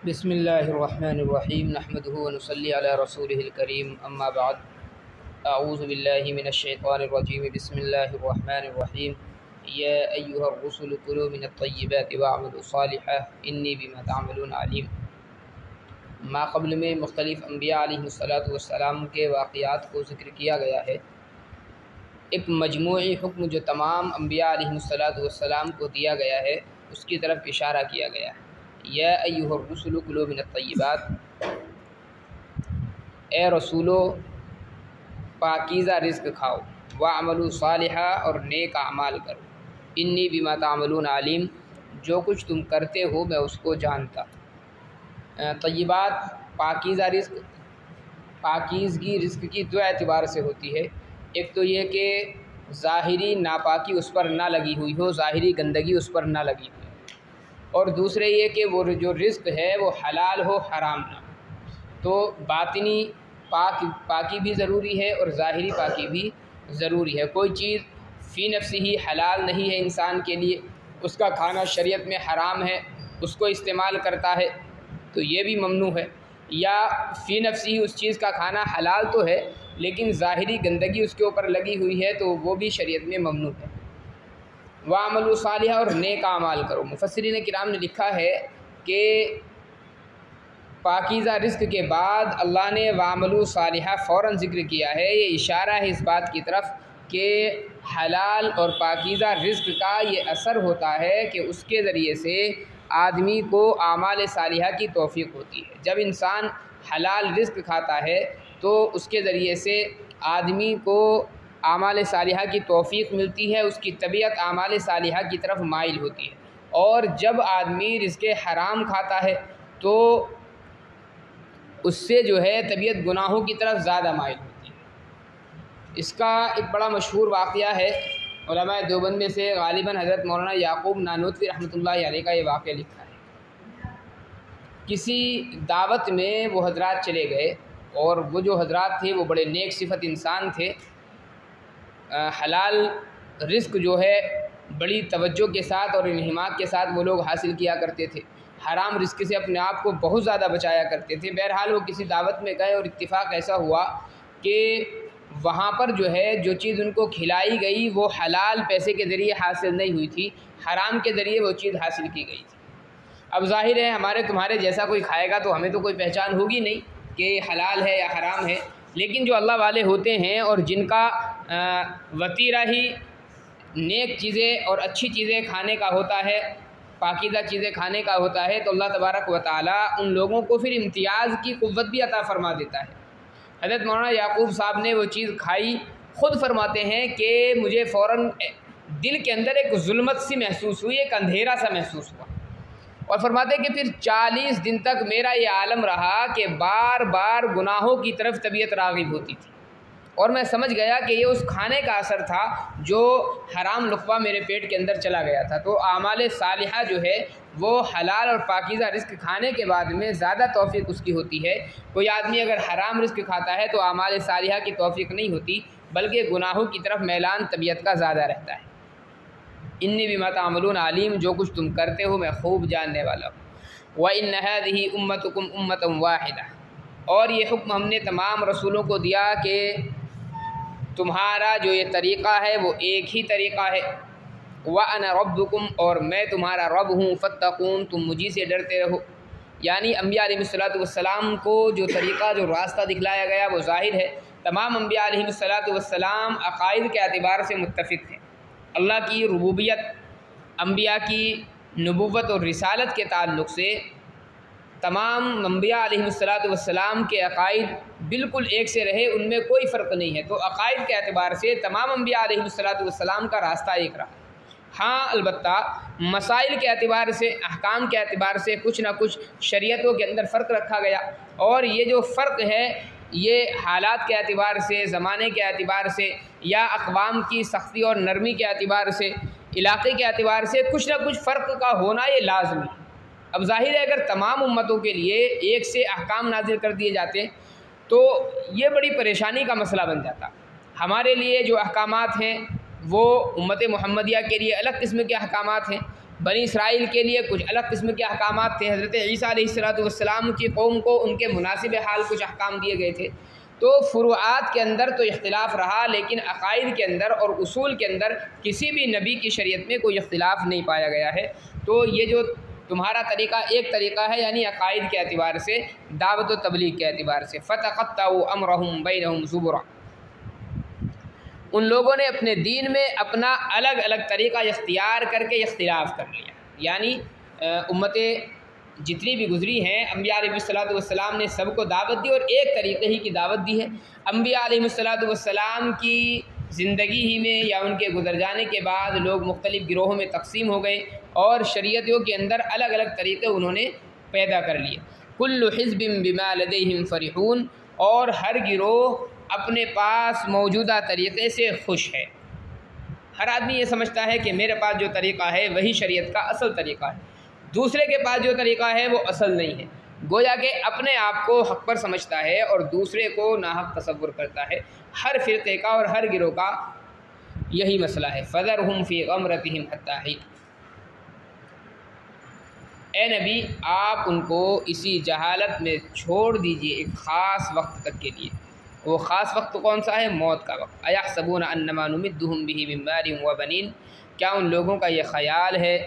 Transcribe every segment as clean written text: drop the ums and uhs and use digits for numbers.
बिस्मिल्लाहिर्रहमानिर्रहीम नहमदुहु व नुसल्ली अला रसूलिहिल करीम अम्मा बाद अऊज़ु बिल्लाहि मिनश्शैतानिर्रजीम बिस्मिल्लाहिर्रहमानिर्रहीम या अय्युहर रुसुलु कुलू मिनत तय्यिबाति वअमलू सालिहन इन्नी बिमा तअमलून अलीम। माक़बल में मुख्तलिफ़ अम्बिया अलैहिमुस्सलातु वस्सलाम के वाक़ियात को ज़िक्र किया गया है। एक मजमूई हुक्म जो तमाम अम्बिया अलैहिमुस्सलातु वस्सलाम को दिया गया है उसकी तरफ इशारा किया गया है। या अय्युहर रुसुलु कुलू मिनत तय्यिबात, ए रसूलो पाकीज़ा रिज़्क़ खाओ, वअमलू सालिहा और नेक अमाल करो, इन्नी बिमा तामलून आलिम, जो कुछ तुम करते हो मैं उसको जानता। तय्यिबात पाकीज़ा रिज़्क़, पाकीज़गी रिज़्क़ की दो एतबार से होती है। एक तो ये कि ज़ाहिरी नापाकी उस पर ना लगी हुई हो, ज़ाहिरी गंदगी उस पर ना लगी हुई, और दूसरे ये कि वो जो रिज़्क़ है वो हलाल हो, हराम ना। तो बातिनी पाकी भी ज़रूरी है और ज़ाहिरी पाकी भी ज़रूरी है। कोई चीज़ फ़ी नफ्सी ही हलाल नहीं है इंसान के लिए, उसका खाना शरीयत में हराम है, उसको इस्तेमाल करता है तो ये भी ममनू है। या फ़ी नफ्सी ही उस चीज़ का खाना हलाल तो है लेकिन ज़ाहिरी गंदगी उसके ऊपर लगी हुई है तो वो भी शरीयत में ममनू है। वअमलू सालिहा और नेक अमाल करो। मुफस्सिरीन किराम ने लिखा है कि पाकीज़ा रिज़्क़ के बाद अल्लाह ने वअमलू सालिहा फ़ौरन ज़िक्र किया है। ये इशारा है इस बात की तरफ कि हलाल और पाकीज़ा रिज़्क़ का ये असर होता है कि उसके ज़रिए से आदमी को आमाल सालिहा की तौफ़ीक़ होती है। जब इंसान हलाल रिज़्क़ खाता है तो उसके ज़रिए से आदमी को आमाल सालिहा की तौफ़ीक़ मिलती है, उसकी तबीयत आमाल सालिहा की तरफ माइल होती है। और जब आदमी रिज़्क़ हराम खाता है तो उससे जो है तबीयत गुनाहों की तरफ ज़्यादा माइल होती है। इसका एक बड़ा मशहूर वाक़या है, उलमाए देवबंद में से गालिबन हज़रत मौलाना याकूब नानूतवी रहमतुल्लाहि अलैह का ये वाक़या लिखा है। किसी दावत में वो हज़रात चले गए और वो जो हज़रात थे वो बड़े नेक सिफ़त इंसान थे। हलाल रिज़्क़ जो है बड़ी तवज्जो के साथ और इन्हिमाक के साथ वो लोग हासिल किया करते थे, हराम रिज़्क़ से अपने आप को बहुत ज़्यादा बचाया करते थे। बहरहाल वो किसी दावत में गए और इत्तिफ़ाक़ ऐसा हुआ कि वहाँ पर जो है जो चीज़ उनको खिलाई गई वो हलाल पैसे के ज़रिए हासिल नहीं हुई थी, हराम के ज़रिए वो चीज़ हासिल की गई थी। अब ज़ाहिर है हमारे तुम्हारे जैसा कोई खाएगा तो हमें तो कोई पहचान होगी नहीं कि हलाल है या हराम है, लेकिन जो अल्लाह वाले होते हैं और जिनका वतीरा ही नेक चीज़ें और अच्छी चीज़ें खाने का होता है, पाकीज़ा चीज़ें खाने का होता है, तो अल्लाह तबारक व तआला उन लोगों को फिर इम्तियाज़ की कुव्वत भी अता फ़रमा देता है। हज़रत मौलाना याकूब साहब ने वो चीज़ खाई, ख़ुद फरमाते हैं कि मुझे फ़ौरन दिल के अंदर एक ज़ुल्मत सी महसूस हुई, एक अंधेरा सा महसूस हुआ। और फरमाते हैं कि फिर 40 दिन तक मेरा ये आलम रहा कि बार बार गुनाहों की तरफ तबीयत राग़िब होती थी, और मैं समझ गया कि ये उस खाने का असर था जो हराम लुक़्मा मेरे पेट के अंदर चला गया था। तो आमाल सालिहा जो है वो हलाल और पाकीज़ा रिज़्क़ खाने के बाद में ज़्यादा तौफ़ीक़ उसकी होती है। कोई आदमी अगर हराम रिज़्क़ खाता है तो आमाल सालिहा की तौफ़ीक़ नहीं होती, बल्कि गुनाहों की तरफ मैलान तबीयत का ज़्यादा रहता है। इन्नी बिमा तामलून आलिम, जो कुछ तुम करते हो मैं खूब जानने वाला हूँ। व इन्न हाज़िही उम्मतुकुम उम्मतन वाहिदा, और ये हुक्म हमने तमाम रसूलों को दिया कि तुम्हारा जो ये तरीक़ा है वो एक ही तरीक़ा है। व अना रब्बुकुम, और मैं तुम्हारा रब हूँ, फत्तकून, तुम मुझी से डरते रहो। यानी अम्बिया अलैहिस्सलातु वस्सलाम को जो तरीक़ा जो रास्ता दिखलाया गया वो ज़ाहिर है। तमाम अम्बिया अलैहिस्सलातु वस्सलाम अक़ाइद के एतबार से मुत्तफ़िक़ थे। अल्लाह की रुबूबियत, अम्बिया की नबुव्वत और रिसालत के ताल्लुक़ से तमाम अम्बिया अलैहिस्सलातु वस्सलाम के अक़ाइद बिल्कुल एक से रहे, उनमें कोई फ़र्क नहीं है। तो अक़ाइद के एतबार से तमाम अम्बिया अलैहिस्सलातु वस्सलाम का रास्ता एक रहा। हाँ, अलबत्ता मसाइल के एतबार से, अहकाम के एतबार से कुछ ना कुछ शरीयतों के अंदर फ़र्क रखा गया, और ये जो फ़र्क है ये हालात के एतबार से, ज़माने के एतबार से, या अक़वाम की सख्ती और नरमी के एतबार से, इलाक़े के एतबार से कुछ ना कुछ फ़र्क का होना ये लाज़मी है। अब ज़ाहिर है अगर तमाम उम्मतों के लिए एक से अहकाम नाज़िल कर दिए जाते तो ये बड़ी परेशानी का मसला बन जाता। हमारे लिए जो अहकामात हैं वो उम्मत मुहम्मदिया के लिए अलग किस्म के अहकामात हैं, बनी इसराइल के लिए कुछ अलग किस्म के अहकामात थे, हज़रत ईसा अलैहिस्सलाम की कौम को उनके मुनासिब हाल कुछ अहकाम दिए गए थे। तो फ़ुरूआत के अंदर तो इख्तिलाफ़ रहा, लेकिन अक़ाइद के अंदर और उसूल के अंदर किसी भी नबी की शरीयत में कोई इख्तिलाफ़ नहीं पाया गया है। तो ये जो तुम्हारा तरीक़ा एक तरीक़ा है, यानी अक़ाइद के एतबार से, दावत व तबलीग के एतबार से। फ़तक़त्तअू अम्रहुम बैनहुम ज़ुबुरा, उन लोगों ने अपने दीन में अपना अलग अलग तरीक़ा इख्तियार करके इख्तिलाफ़ कर लिया। यानी उम्मतें जितनी भी गुज़री हैं, अम्बिया अलैहिस्सलाम ने सबको दावत दी और एक तरीक़े ही की दावत दी है। अम्बिया अलैहिस्सलाम की ज़िंदगी ही में या उनके गुज़र जाने के बाद लोग मुख्तलिफ़ गिरोहों में तकसीम हो गए और शरीयतों के अंदर अलग अलग तरीक़े उन्होंने पैदा कर लिए। कुल्लु हिज़्बिम बिमा लदैहिम फ़रिहून, और हर गिरोह अपने पास मौजूदा तरीक़े से खुश है। हर आदमी ये समझता है कि मेरे पास जो तरीक़ा है वही शरीयत का असल तरीक़ा है, दूसरे के पास जो तरीक़ा है वो असल नहीं है। गोया कि अपने आप को हक़ पर समझता है और दूसरे को नाहक़ तसव्वुर करता है। हर फ़िरक़े का और हर गिरोह का यही मसला है। फ़ज़रहुम फ़ी ग़मरतिहिम हत्ता ही, ए नबी आप उनको इसी जहालत में छोड़ दीजिए एक ख़ास वक्त तक के लिए। वो ख़ास वक्त कौन सा है? मौत का वक्त। अयहसबून अन्नमा नुमिद्दुहुम बिही मिन मालिन व बनीन, क्या उन लोगों का ये ख़याल है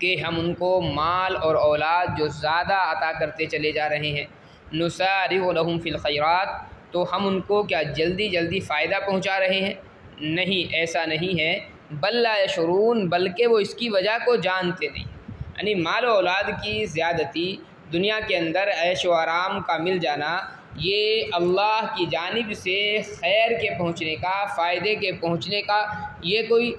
कि हम उनको माल और औलाद जो ज़्यादा अता करते चले जा रहे हैं। नुसारिउ लहुम फ़िल खैरात, तो हम उनको क्या जल्दी जल्दी फ़ायदा पहुँचा रहे हैं? नहीं, ऐसा नहीं है। बल ला यशऊरून, बल्कि वो इसकी वजह को जानते नहीं। यानी माल और औलाद की ज़्यादती, दुनिया के अंदर ऐश व आराम का मिल जाना, ये अल्लाह की जानिब से खैर के पहुँचने का, फ़ायदे के पहुँचने का ये कोई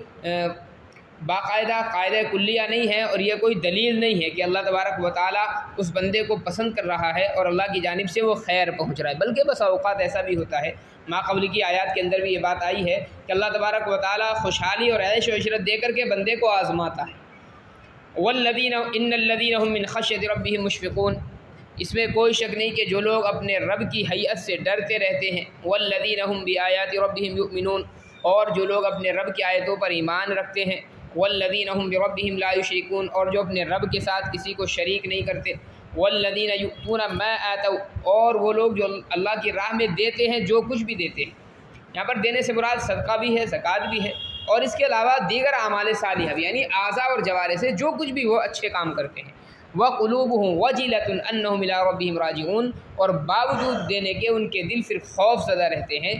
बाकायदा कायदा कुल्लिया नहीं है और ये कोई दलील नहीं है कि अल्लाह तबारक व तआला उस बंदे को पसंद कर रहा है और अल्लाह की जानिब से वो खैर पहुँच रहा है। बल्कि बस औक़ात ऐसा भी होता है, माक़बल की आयत के अंदर भी ये बात आई है कि अल्लाह तबारक व तआला खुशहाली और ऐश व इशरत दे करके बंदे को आज़माता है। वल्लज़ीना इन्नल्लज़ीना हुम मिन खश्यति रब्बिहिम मुशफ़िक़ून, इसमें कोई शक नहीं कि जो लोग अपने रब की हैयत से डरते रहते हैं। वल्लज़ीना हुम बिआयाति रब्बिहिम युमिनून, और जो लोग अपने रब की आयतों पर ईमान रखते हैं। वल्लज़ीना हुम बिरब्बिहिम ला युशरिकून, और जो अपने रब के साथ किसी को शरीक नहीं करते। वल्लज़ीना युअतूना मा आतौ, और वो लोग जो अल्लाह की राह में देते हैं जो कुछ भी देते हैं। यहाँ पर देने से मुराद सदका भी है, ज़कात भी है, और इसके अलावा दीगर आमाल सालिहा भी, यानी आज़ा और जवारे से जो कुछ भी वो अच्छे काम करते हैं। व क़ुलूबुहुम वजिलतुन अन्नहुम इला रब्बिहिम राजिऊन, और बावजूद देने के उनके दिल फिर खौफज़दा रहते हैं।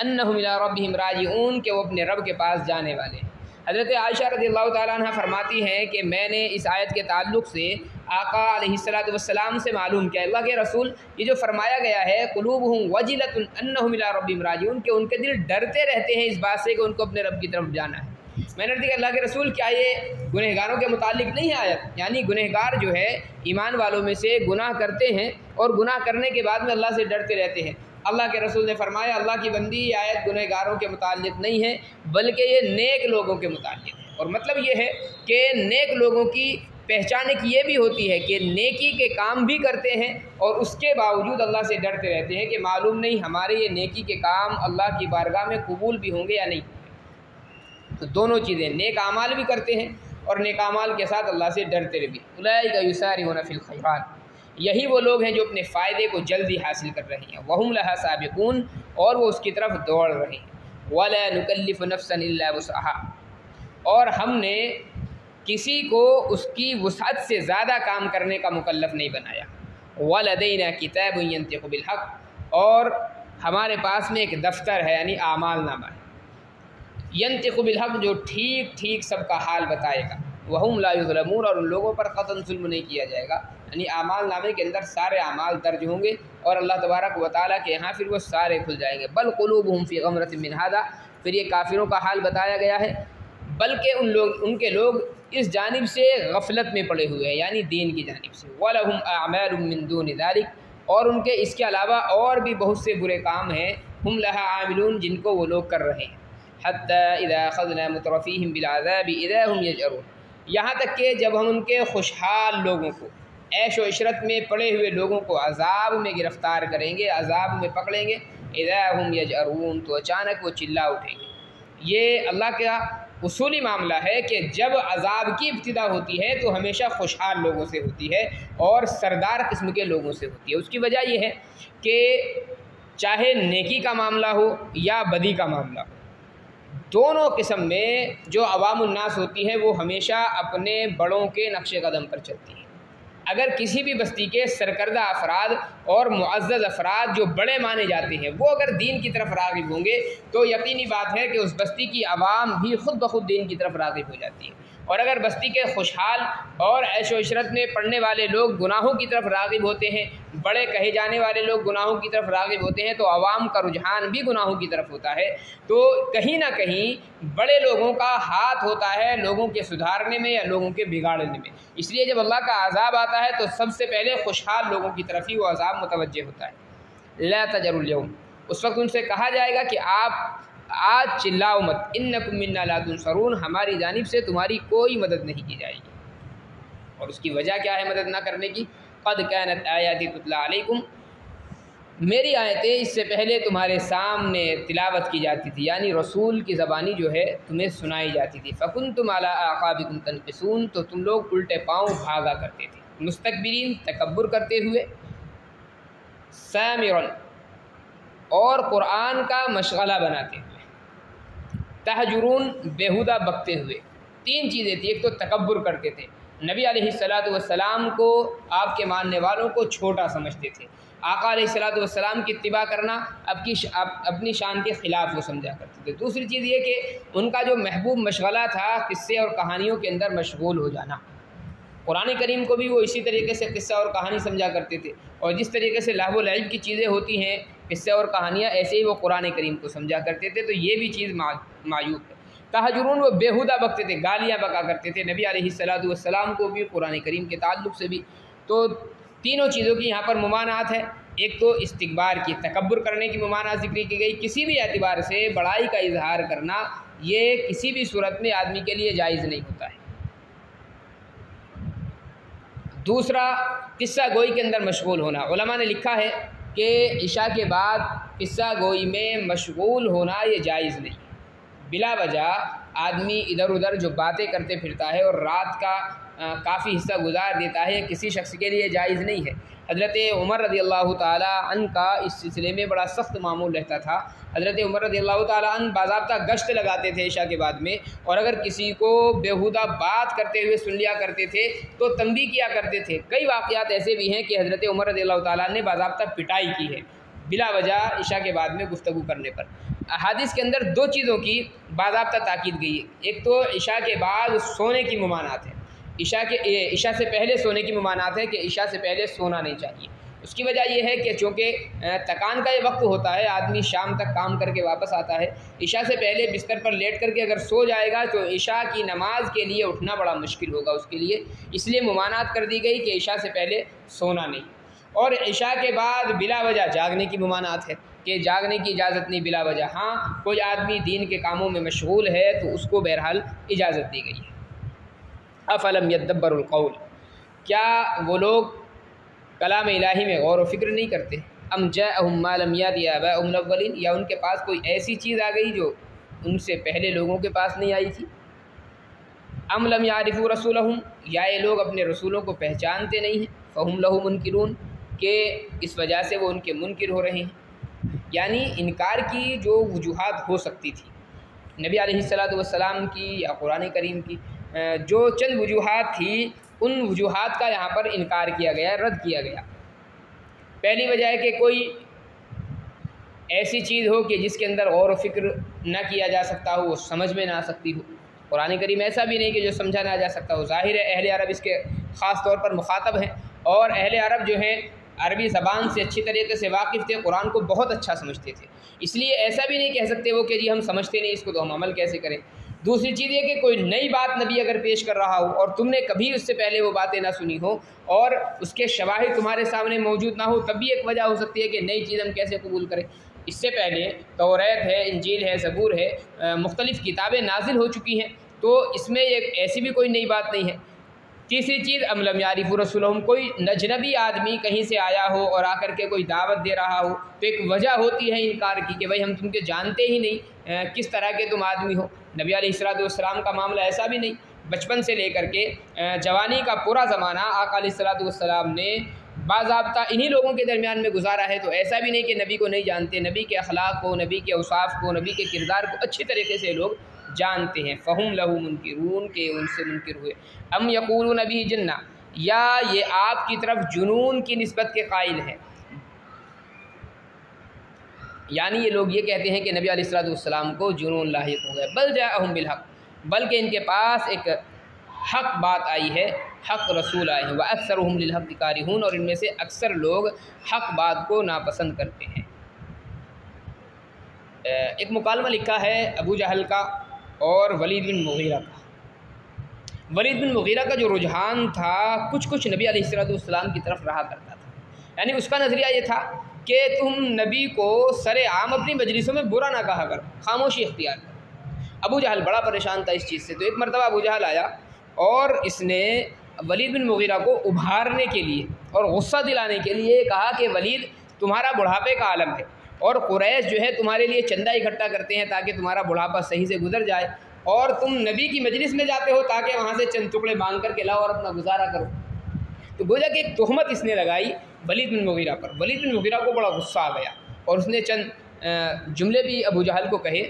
अन्नहुम इला रब्बिहिम राजिऊन, के वो अपने रब के पास जाने वाले हैं। हज़रत आयशा रज़ियल्लाहु ताला अन्हा फरमाती हैं कि मैंने इस आयत के ताल्लुक़ से आका अलैहिस्सलातु वस्सलाम से मालूम किया, अल्लाह के रसूल ये जो फरमाया गया है क़ुलूबुहुम वजिलतुन अन्नहुम इला रब्बिहिम राजिऊन, के उनके दिल डरते रहते हैं इस बात से कि उनको अपने रब की तरफ जाना है। मैंने देखा अल्लाह के रसूल क्या ये गुनहगारों के मुतालिक नहीं है आयत? यानी गुनहगार जो है ईमान वालों में से गुनाह करते हैं और गुनाह करने के बाद में अल्लाह से डरते रहते हैं। अल्लाह के रसूल ने फरमाया अल्लाह की बंदी ये आयत गुनहगारों के मुतालिक नहीं है, बल्कि ये नेक लोगों के मुतालिक है। और मतलब ये है कि नेक लोगों की पहचान एक ये भी होती है कि नेकी के काम भी करते हैं और उसके बावजूद अल्लाह से डरते रहते हैं कि मालूम नहीं हमारे ये नेकी के काम अल्लाह की बारगाह में कबूल भी होंगे या नहीं। तो दोनों चीज़ें, नेक आमाल भी करते हैं और नेक आमाल के साथ अल्लाह से डरते भी। उलाइका युसारिऊना फिल खैरात, यही वो लोग हैं जो अपने फ़ायदे को जल्दी हासिल कर रहे हैं। वहुम लहा साबिकून, और वो उसकी तरफ दौड़ रहे हैं। वला नुकल्लिफु नफ्सन इल्ला वुसअहा, और हमने किसी को उसकी वुसअत से ज़्यादा काम करने का मुकल्लफ़ नहीं बनाया। वलदैना किताबुन यंतिक़ु बिल हक़, और हमारे पास में एक दफ्तर है यानी आमाल नामा है, यंतिक़ु बिल हक़, जो ठीक ठीक सबका हाल बताएगा। वहुम ला युज़लमून, और उन लोगों पर क़तन जुल्म नहीं किया जाएगा। यानी आमाल नामे के अंदर सारे आमाल दर्ज होंगे और अल्लाह तबारक व तआला के यहाँ फिर वो सारे खुल जाएंगे। बल क़ुलूबुहुम फ़ी ग़मरतिन मिन हादा, फिर ये काफिरों का हाल बताया गया है, बल्कि उनके लोग इस जानिब से गफलत में पड़े हुए हैं, यानी दीन की जानिब से। वलहुम अअमालुम मिन दूनि ज़ालिक, और उनके इसके अलावा और भी बहुत से बुरे काम हैं। हुम लहा आमिलून, जिनको वो लोग कर रहे हैं। हत्ता इज़ा अख़ज़ना मुतरफ़ीहिम बिलअज़ाबि इज़ा हुम यजअरून, यहाँ तक कि जब हम उनके खुशहाल लोगों को, ऐश व इशरत में पड़े हुए लोगों को अज़ाब में गिरफ़्तार करेंगे, अज़ाब में पकड़ेंगे। इज़ा हुम यजअरून, तो अचानक वो चिल्ला उठेंगे। ये अल्लाह का उसूली मामला है कि जब अजाब की इब्तिदा होती है तो हमेशा खुशहाल लोगों से होती है और सरदार किस्म के लोगों से होती है। उसकी वजह यह है कि चाहे नेकी का मामला हो या बदी का मामला हो, दोनों किस्म में जो अवामुन्नास होती है वो हमेशा अपने बड़ों के नक्शे कदम पर चलती है। अगर किसी भी बस्ती के सरकर्दा अफराद और मुअज़्ज़ज़ अफराद जो बड़े माने जाते हैं वो अगर दीन की तरफ राग़िब होंगे तो यकीनी बात है कि उस बस्ती की आवाम भी ख़ुद ब खुद दीन की तरफ राग़िब हो जाती है। और अगर बस्ती के खुशहाल और ऐशो इशरत में पढ़ने वाले लोग गुनाहों की तरफ राग़िब होते हैं, बड़े कहे जाने वाले लोग गुनाहों की तरफ राग़िब होते हैं, तो आवाम का रुझान भी गुनाहों की तरफ होता है। तो कहीं ना कहीं बड़े लोगों का हाथ होता है लोगों के सुधारने में या लोगों के बिगाड़ने में। इसलिए जब अल्लाह का अज़ाब आता है तो सबसे पहले खुशहाल लोगों की तरफ ही वो अज़ाब मुतवज्जे होता है। ला तजरुल यौम, उस वक्त उनसे कहा जाएगा कि आप आज चिल्लाओ मत, इन्नकुम मिन्ना ला तुनसरून, हमारी जानिब से तुम्हारी कोई मदद नहीं की जाएगी। और उसकी वजह क्या है मदद ना करने की? क़द कानत आयाती तुतला अलैकुम, मेरी आयतें इससे पहले तुम्हारे सामने तिलावत की जाती थी, यानी रसूल की ज़बानी जो है तुम्हें सुनाई जाती थी। फ़कुंतुम अला आक़ाबिकुम तनक़िसून, तो तुम लोग उल्टे पाँव भागा करते थे। मुस्तकबिरीन, तकब्बुर करते हुए। सामिरन, और क़ुरआन का मशगला बनाते हुए। तहजुरून, बेहुदा बकते हुए। तीन चीज़ें थी। एक तो तकब्बुर करते थे, नबी अलैहिस्सलातु वस्सलाम को, आपके मानने वालों को छोटा समझते थे। आका अलैहिस्सलातु वस्सलाम की इत्तिबा करना अपनी शान के ख़िलाफ़ वो समझा करते थे। दूसरी चीज़ ये कि उनका जो महबूब मशगला था किस्से और कहानियों के अंदर मशगूल हो जाना। कुरान करीम को भी वो इसी तरीके से किस्सा और कहानी समझा करते थे, और जिस तरीके से लहव व लइब की चीज़ें होती हैं किस्से और कहानियाँ, ऐसे ही वो कुरान करीम को समझा करते थे। तो ये भी चीज़ मायूब है। तहजुरून, वो बेहुदा बकते थे, गालियाँ बका करते थे नबी अलैहिस्सलातु वस्सलाम को भी, कुरान करीम के ताल्लुक़ से भी। तो तीनों चीज़ों की यहाँ पर मुमानात है। एक तो इस्तिकबार की, तकब्बुर करने की मुमानात ज़िक्र की गई। किसी भी एतबार से बड़ाई का इजहार करना ये किसी भी सूरत में आदमी के लिए जायज़ नहीं होता है। दूसरा, किस्सा गोई के अंदर मशगूल होना। उलमा ने लिखा है कि इशा के बाद किस्सा गोई में मशगूल होना ये जायज़ नहीं। बिला वजह आदमी इधर उधर जो बातें करते फिरता है और रात का काफ़ी हिस्सा गुजार देता है, किसी शख्स के लिए जायज़ नहीं है। हज़रत उमर रज़ियल्लाहु ताला अन्हु का इस सिलसिले में बड़ा सख्त मामूल रहता था। हज़रत उमर रज़ियल्लाहु ताला अन्हु बाज़ाब्ता गश्त लगाते थे इशा के बाद में, और अगर किसी को बेहुदा बात करते हुए सुन लिया करते थे तो तंबीह किया करते थे। कई वाक़यात ऐसे भी हैं कि हज़रत उमर रज़ियल्लाहु ताला ने बाज़ाब्ता पिटाई की है बिला वजह इशा के बाद में गुफ्तगू करने पर। अहादीस के अंदर दो चीज़ों की बाज़ाब्ता ताकीद गई है। एक तो इशा के बाद सोने की मुमानात है, इशा से पहले सोने की मुमानात है कि इशा से पहले सोना नहीं चाहिए। उसकी वजह यह है कि चूँकि थकान का ये वक्त होता है, आदमी शाम तक काम करके वापस आता है, इशा से पहले बिस्तर पर लेट करके अगर सो जाएगा तो इशा की नमाज के लिए उठना बड़ा मुश्किल होगा उसके लिए। इसलिए मुमानात कर दी गई कि इशा से पहले सोना नहीं। और इशा के बाद बिला वजह जागने की मुमानात है कि जागने की इजाज़त नहीं बिला वजह। हाँ, कोई आदमी दीन के कामों में मशगूल है तो उसको बहरहाल इजाज़त दी गई है। अफ़लम यद्दब्बरुल क़ौल, क्या वो लोग कलाम इलाही में गौर व फिक्र नहीं करते? अम जाअहुम मा लम याति आबाउहुमुल अव्वलीन, या उनके पास कोई ऐसी चीज़ आ गई जो उनसे पहले लोगों के पास नहीं आई थी? अम लम यारिफू रसूलहुम, या ये लोग अपने रसूलों को पहचानते नहीं हैं? फ़हुम लहू मुनकिरून, के इस वजह से वो उनके मुनकिर हो रहे हैं। यानी इनकार की जो वजूहात हो सकती थी नबी अलैहिस्सलातु वस्सलाम की या कुरान करीम की, जो चंद वजूहात थी उन वजूहात का यहाँ पर इनकार किया गया, रद्द किया गया। पहली वजह है कि कोई ऐसी चीज़ हो कि जिसके अंदर गौर व फिक्र न किया जा सकता हो, वो समझ में ना आ सकती हो। कुरान करीम ऐसा भी नहीं कि जो समझा ना जा सकता हो। ज़ाहिर है अहले अरब इसके ख़ास तौर पर मुखातब हैं, और अहले अरब जो हैं अरबी ज़बान से अच्छी तरीके से वाकिफ़ थे, कुरान को बहुत अच्छा समझते थे। इसलिए ऐसा भी नहीं कह सकते वो कि जी हम समझते नहीं इसको तो हम अमल कैसे करें। दूसरी चीज़ ये कि कोई नई बात नबी अगर पेश कर रहा हो और तुमने कभी उससे पहले वो बातें ना सुनी हो और उसके शवाहिद तुम्हारे सामने मौजूद ना हो, तब भी एक वजह हो सकती है कि नई चीज़ हम कैसे कबूल करें। इससे पहले तौरात है, इंजील है, ज़बूर है, मुख्तलिफ़ किताबें नाजिल हो चुकी हैं, तो इसमें एक ऐसी भी कोई नई बात नहीं है। तीसरी चीज़ अमलम यारिफू रसूलहुम, कोई अजनबी आदमी कहीं से आया हो और आकर के कोई दावत दे रहा हो तो एक वजह होती है इनकार की कि भाई हम तुमके जानते ही नहीं, किस तरह के तुम आदमी हो। नबी अलैहिस्सलाम का मामला ऐसा भी नहीं, बचपन से लेकर के जवानी का पूरा ज़माना आका अलैहिस्सलाम ने बाज़ाब्ता इन्हीं लोगों के दरमियान में गुजारा है। तो ऐसा भी नहीं कि नबी को नहीं जानते, नबी के अखलाक को, नबी के औसाफ को, नबी के किरदार को अच्छी तरीके से लोग जानते हैं। फ़हुम लहू मुनकिरून, के उनसे मुनकिर हुए। अम यक़ूलून नबी जन्ना, या ये आपकी तरफ जुनून की निस्बत के कायल हैं, यानी ये लोग ये कहते हैं कि नबी अलैहिस्सलाम को जुनून लाहिक हो गया। बल जाअहुम बिल हक़, बल्कि इनके पास एक हक़ बात आई है, हक़ रसूल आए हैं। व अक्सरुहुम लिल हक़ कारिहून, और इनमें से अक्सर लोग हक़ बात को नापसंद करते हैं। एक मुकालमा लिखा है अबू जहल का और वलीद बिन मुगीरा का। वलीद बिन मुगीरा का जो रुझान था कुछ कुछ नबी अलैहिस्सलाम की तरफ रहा करता था, यानी उसका नज़रिया ये था कि तुम नबी को सरेआम अपनी मजलिसों में बुरा ना कहा करो, खामोशी इख्तियार करो। अबू जहल बड़ा परेशान था इस चीज़ से। तो एक मरतबा अबू जहल आया और इसने वलीद बिन मुगीरा को उभारने के लिए और गुस्सा दिलाने के लिए कहा कि वलीद, तुम्हारा बुढ़ापे का आलम है और कुरैश जो है तुम्हारे लिए चंदा इकट्ठा करते हैं ताकि तुम्हारा बुढ़ापा सही से गुजर जाए, और तुम नबी की मजलिस में जाते हो ताकि वहाँ से चंद टुकड़े मांग करके लाओ और अपना गुजारा करो। तो गोया कि एक तोहमत इसने लगाई वलीद बिन मुगीरा पर। वलीद बिन मुगीरा को बड़ा गुस्सा आ गया और उसने चंद जुमले भी अबू जहल को कहे,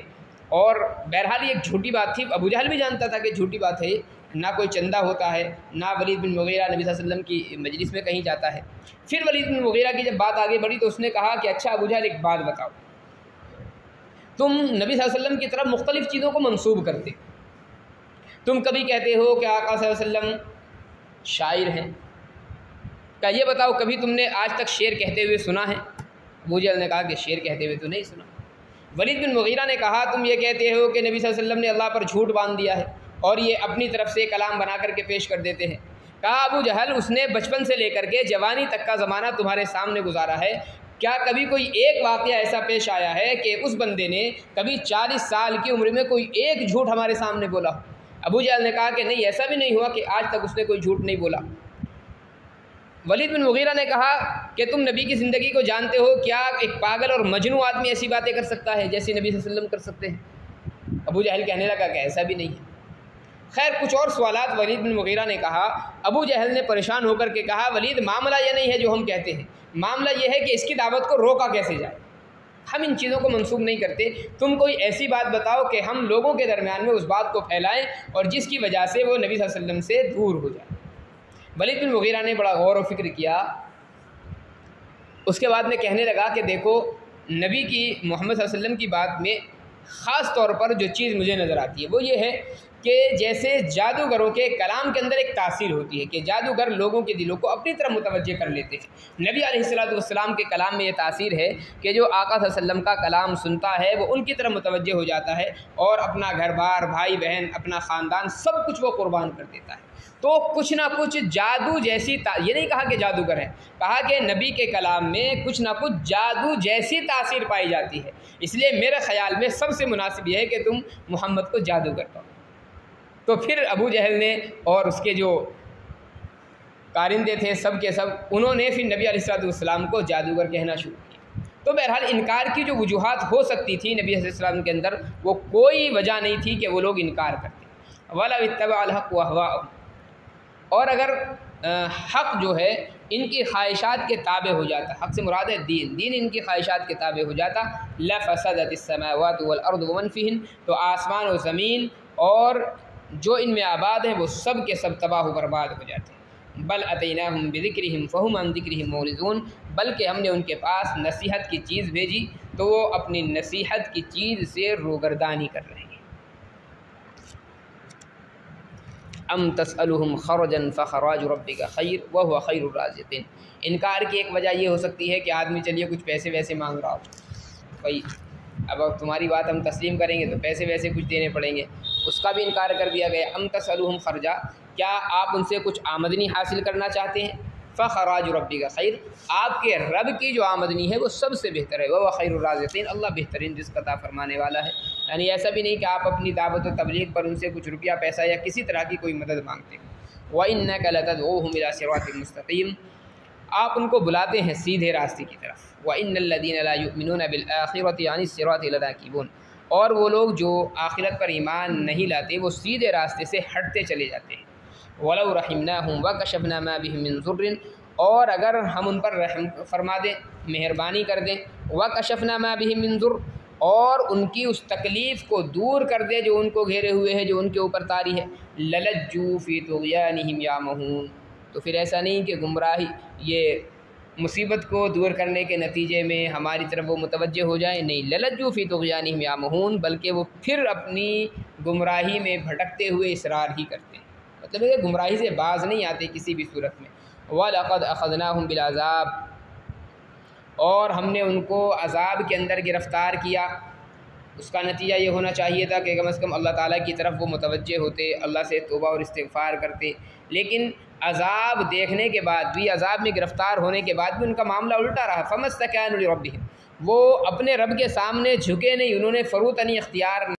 और बहरहाल ये एक झूठी बात थी। अबू जहल भी जानता था कि झूठी बात है, ना कोई चंदा होता है, ना वलीद बिन मुगीरा नबी सल्लल्लाहु अलैहि वसल्लम की मजलिस में कहीं जाता है। फिर वलीद बिन मुगीरा की जब बात आगे बढ़ी तो उसने कहा कि अच्छा अबू जहल, एक बात बताओ, तुम नबी सल्लल्लाहु अलैहि वसल्लम की तरफ मुख्तलिफ़ चीज़ों को मंसूब करते, तुम कभी कहते हो कि आका सल्लल्लाहु अलैहि वसल्लम शायर हैं, क्या ये बताओ कभी तुमने आज तक शेर कहते हुए सुना है? अबू जहल ने कहा कि शेर कहते हुए तो नहीं सुना। वलीद बिन मुगीरा ने कहा तुम ये कहते हो कि नबी सल्लल्लाहु अलैहि वसल्लम ने अल्लाह पर झूठ बांध दिया है और ये अपनी तरफ से कलाम बना करके पेश कर देते हैं। कहा अबू जहल, उसने बचपन से लेकर के जवानी तक का ज़माना तुम्हारे सामने गुजारा है, क्या कभी कोई एक वाक़या ऐसा पेश आया है कि उस बंदे ने कभी 40 साल की उम्र में कोई एक झूठ हमारे सामने बोला? अबू जहल ने कहा कि नहीं, ऐसा भी नहीं हुआ कि आज तक उसने कोई झूठ नहीं बोला। वलीद बिन मुगीरा ने कहा कि तुम नबी की ज़िंदगी को जानते हो, क्या एक पागल और मजनू आदमी ऐसी बातें कर सकता है जैसे नबी सल्लल्लाहु अलैहि वसल्लम कर सकते हैं? अबू जहल कहने लगा कि ऐसा भी नहीं है। खैर कुछ और सवालात वलीद बिन मुगीरा ने कहा। अबू जहल ने परेशान होकर के कहा, वलीद, मामला ये नहीं है जो हम कहते हैं, मामला ये है कि इसकी दावत को रोका कैसे जाए। हम इन चीज़ों को मंसूब नहीं करते, तुम कोई ऐसी बात बताओ कि हम लोगों के दरमियान में उस बात को फैलाएं और जिसकी वजह से वो नबी सल्लल्लाहु अलैहि वसल्लम से दूर हो जाए। वलीद बिन मुगीरा ने बड़ा गौर और फिक्र किया। उसके बाद में कहने लगा कि देखो, नबी की मोहम्मद सल्लल्लाहु अलैहि वसल्लम की बात में ख़ास तौर पर जो चीज़ मुझे नज़र आती है वो ये है कि जैसे जादूगरों के कलाम के अंदर एक तासीर होती है कि जादूगर लोगों के दिलों को अपनी तरफ मुतवज्जे कर लेते हैं। नबी अलैहिस्सलाम के कलाम में ये तासीर है कि जो आका सल्लल्लाहु अलैहि वसल्लम का कलाम सुनता है वो उनकी तरफ मुतवज्जे हो जाता है और अपना घर बार, भाई बहन, अपना ख़ानदान सब कुछ वो कुर्बान कर देता है। तो कुछ ना कुछ जादू जैसी ये नहीं कहा कि जादूगर है, कहा कि नबी के कलाम में कुछ ना कुछ जादू जैसी तासीर पाई जाती है। इसलिए मेरे ख़्याल में सबसे मुनासिब यह है कि तुम मोहम्मद को जादूगर कहो। तो फिर अबू जहल ने और उसके जो कारिंदे थे सब के सब, उन्होंने फिर नबी अलैहिस्सलाम को जादूगर कहना शुरू किया। तो बहरहाल इनकार की जो वजूहात हो सकती थी नबी अलैहिस्सलाम के अंदर, वो कोई वजह नहीं थी कि वो लोग इनकार करते। वला इत्तबअल हक़ व अहवाअहुम, और अगर हक़ जो है इनकी ख्वाहिशात के ताबे हो जाता, हक़ से मुराद है दीन, दीन इनकी ख्वाहिशात के ताबे हो जाता, लफ़सदतिस समावातु वल अर्दु वमन फ़ीहिन, तो आसमान और ज़मीन और जो इनमें आबाद हैं वो सब के सब तबाह बर्बाद हो जाते हैं। बल अतैनाहुम बिज़िक्रिहिम फ़हुम अन ज़िक्रिहिम मुरिज़ून, बल्कि हमने उनके पास नसीहत की चीज़ भेजी तो वो अपनी नसीहत की चीज़ से रोगर्दानी कर रहे हैं। अम तसअलुहुम खरजन फ़खराजु रब्बिका खैर व हुवा खैरुर राज़िक़ीन। इनकार की एक वजह ये हो सकती है कि आदमी चलिए कुछ पैसे वैसे मांग रहा हो, भाई अब तुम्हारी बात हम तस्लीम करेंगे तो पैसे वैसे कुछ देने पड़ेंगे, उसका भी इनकार कर दिया गया। अम तसअलुहुम खर्जा, क्या आप उनसे कुछ आमदनी हासिल करना चाहते हैं? फ़खराजु रब्बिका खैर, आपके रब की जो आमदनी है वो सबसे बेहतर है। वह खैरुर राज़िक़ीन, अल्लाह बेहतरीन रिज़्क़ अता फरमाने वाला है। यानी ऐसा भी नहीं कि आप अपनी दावत व तबलीग पर उनसे कुछ रुपया पैसा या किसी तरह की कोई मदद मांगते हैं। व इन्नका लतदऊहुम इला सिरातिन मुस्तक़ीम, आप उनको बुलाते हैं सीधे रास्ते की तरफ। व इन्नल लज़ीना ला युमिनूना बिल आखिरति अनिस सिराति लनाकिबून, और वो लोग जो आखिरत पर ईमान नहीं लाते वो सीधे रास्ते से हटते चले जाते हैं। वलौ रहिमनाहुम व कशफना मा बिहिम मिन ज़ुर्रिन, और अगर हम उन पर रहम फरमा दें, मेहरबानी कर दें, व कशफना मा बिहिम मिन ज़ुर्र, और उनकी उस तकलीफ़ को दूर कर दे जो उनको घेरे हुए है, जो उनके ऊपर तारी है, ललज्जू फ़ी तुग़यानिहिम यामहून, तो फिर ऐसा नहीं कि गुमराही ये मुसीबत को दूर करने के नतीजे में हमारी तरफ वो मुतवज्जह हो जाए, नहीं, ललज्जू फ़ी तुग़यानिहिम यामहून, बल्कि वो फिर अपनी गुमराही में भटकते हुए इसरार ही करते हैं। मतलब ये गुमराही से बाज नहीं आते किसी भी सूरत में। वलक़द अख़ज़नाहुम बिलअज़ाब, और हमने उनको अज़ाब के अंदर गिरफ़्तार किया। उसका नतीजा ये होना चाहिए था कि कम से कम अल्लाह ताला की तरफ वो मुतवज्जे होते, अल्लाह से तौबा और इस्तिग़फ़ार करते। लेकिन अज़ाब देखने के बाद भी, अज़ाब में गिरफ़्तार होने के बाद भी उनका मामला उल्टा रहा। फ़मस्तकानु लिरब्बिहिम, वो अपने रब के सामने झुके नहीं, उन्होंने फ़रोतनी इख्तियार